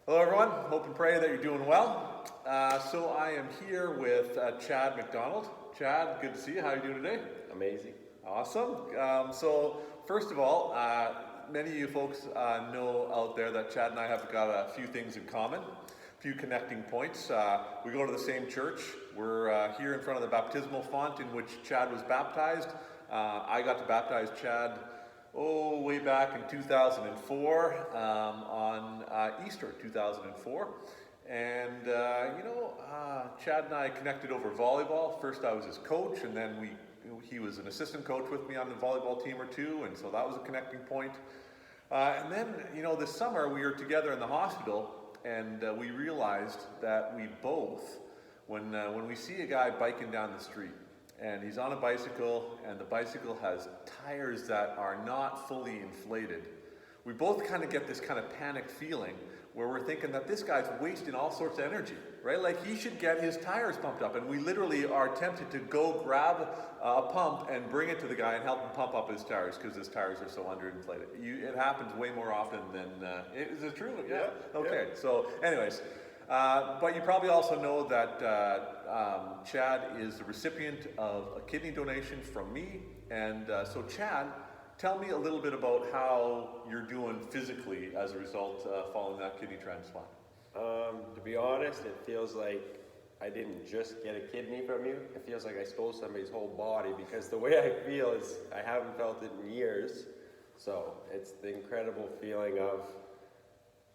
Hello, everyone. Hope and pray that you're doing well. So I am here with Chad McDonald. Chad, good to see you. How are you doing today? Amazing. Awesome. So first of all, many of you folks know out there that Chad and I have got a few things in common, a few connecting points. We go to the same church. We're here in front of the baptismal font in which Chad was baptized. I got to baptize Chad way back in 2004 on Easter 2004. And Chad and I connected over volleyball. First, I was his coach, and then he was an assistant coach with me on the volleyball team or two, and so that was a connecting point. And then, this summer we were together in the hospital, and we realized that we both, when we see a guy biking down the street, and he's on a bicycle, and the bicycle has tires that are not fully inflated, we both kind of get this kind of panicked feeling where we're thinking that this guy's wasting all sorts of energy, right? Like he should get his tires pumped up, and we literally are tempted to go grab a pump and bring it to the guy and help him pump up his tires because his tires are so underinflated. It happens way more often than, is it true? Yeah. Okay, yeah. So anyways, but you probably also know that Chad is the recipient of a kidney donation from me. And so Chad, tell me a little bit about how you're doing physically as a result following that kidney transplant. To be honest, it feels like I didn't just get a kidney from you. It feels like I stole somebody's whole body because the way I feel is I haven't felt it in years. So it's the incredible feeling of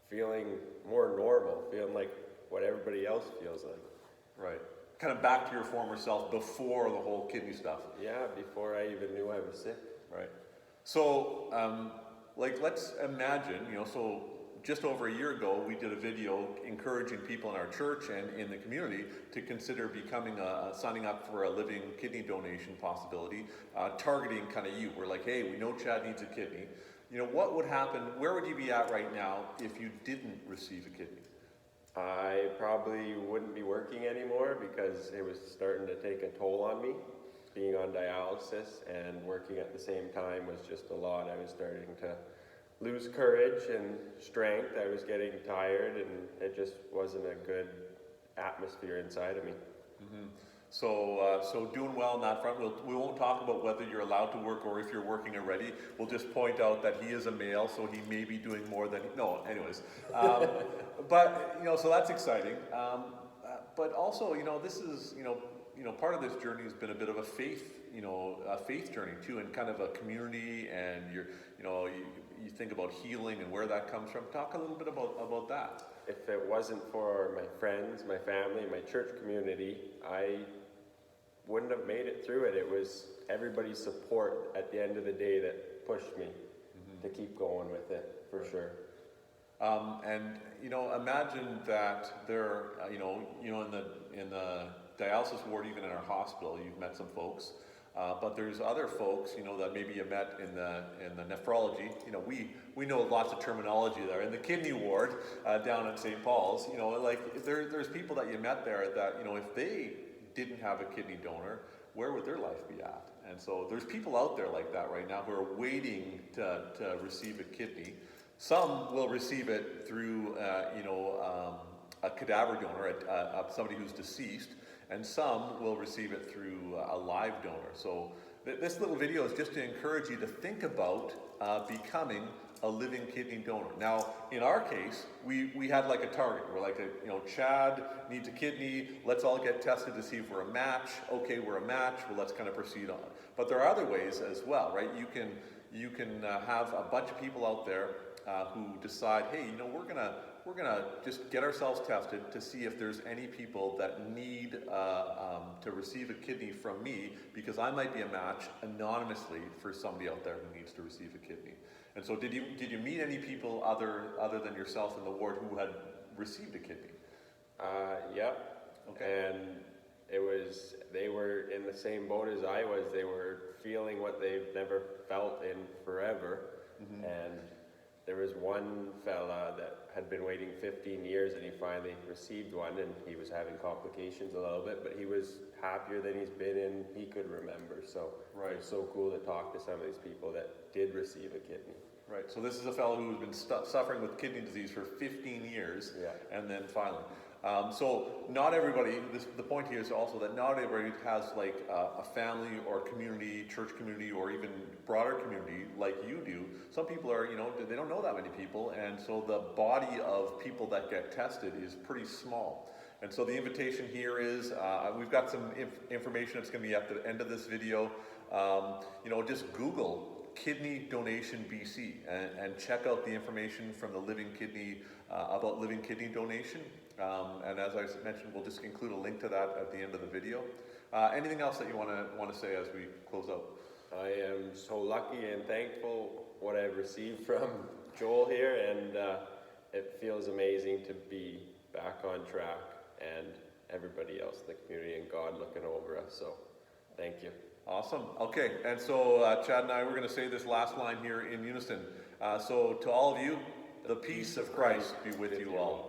feeling more normal, feeling like what everybody else feels like. Right. Kind of back to your former self before the whole kidney stuff. Yeah, before I even knew I was sick. Right. So, let's imagine, so just over a year ago, we did a video encouraging people in our church and in the community to consider signing up for a living kidney donation possibility, targeting kind of you. We're like, hey, we know Chad needs a kidney. What would happen, where would you be at right now if you didn't receive a kidney? I probably wouldn't be working anymore because it was starting to take a toll on me. Being on dialysis and working at the same time was just a lot. I was starting to lose courage and strength. I was getting tired, and it just wasn't a good atmosphere inside of me. Mm-hmm. So doing well on that front. We won't talk about whether you're allowed to work or if you're working already. We'll just point out that he is a male, so he may be doing more than no. Anyways, but so that's exciting. But also, this is part of this journey has been a bit of a faith journey too, and kind of a community, and you think about healing and where that comes from. Talk a little bit about that. If it wasn't for my friends, my family, my church community, I wouldn't have made it through it. It was everybody's support at the end of the day that pushed me to keep going with it, for sure. And imagine that there, in the dialysis ward, even in our hospital, you've met some folks, but there's other folks, that maybe you met in the nephrology. We know lots of terminology there. In the kidney ward down at St. Paul's, there's people that you met there that, if they didn't have a kidney donor, where would their life be at? And so there's people out there like that right now who are waiting to receive a kidney. Some will receive it through, a cadaver donor, somebody who's deceased, and some will receive it through a live donor. So this little video is just to encourage you to think about becoming a living kidney donor. Now, in our case, we had like a target. We're like, Chad needs a kidney. Let's all get tested to see if we're a match. Okay, we're a match. Well, let's kind of proceed on. But there are other ways as well, right? You can have a bunch of people out there who decide, hey, we're gonna just get ourselves tested to see if there's any people that need to receive a kidney from me, because I might be a match anonymously for somebody out there who needs to receive a kidney. And so, did you meet any people other than yourself in the ward who had received a kidney? Yep. Okay. And they were in the same boat as I was. They were feeling what they've never felt in forever. Mm-hmm. And there was one fella that had been waiting 15 years, and he finally received one, and he was having complications a little bit, but he was happier than he's been in he could remember. So right. It's so cool to talk to some of these people that did receive a kidney. Right. So this is a fellow who's been suffering with kidney disease for 15 years, Yeah. and then finally. So not everybody. The point here is also that not everybody has like a family or community, church community, or even broader community like you do. Some people are, they don't know that many people, and so the body of people that get tested is pretty small. And so the invitation here is, we've got some information that's going to be at the end of this video. Just Google Kidney Donation BC and check out the information from the Living Kidney about living kidney donation. And as I mentioned, we'll just include a link to that at the end of the video. Anything else that you want to say as we close out? I am so lucky and thankful what I've received from Joel here, and it feels amazing to be back on track and everybody else in the community and God looking over us. So thank you. Awesome. Okay, and so Chad and I, we're going to say this last line here in unison. So to all of you, the peace of Christ be with you all.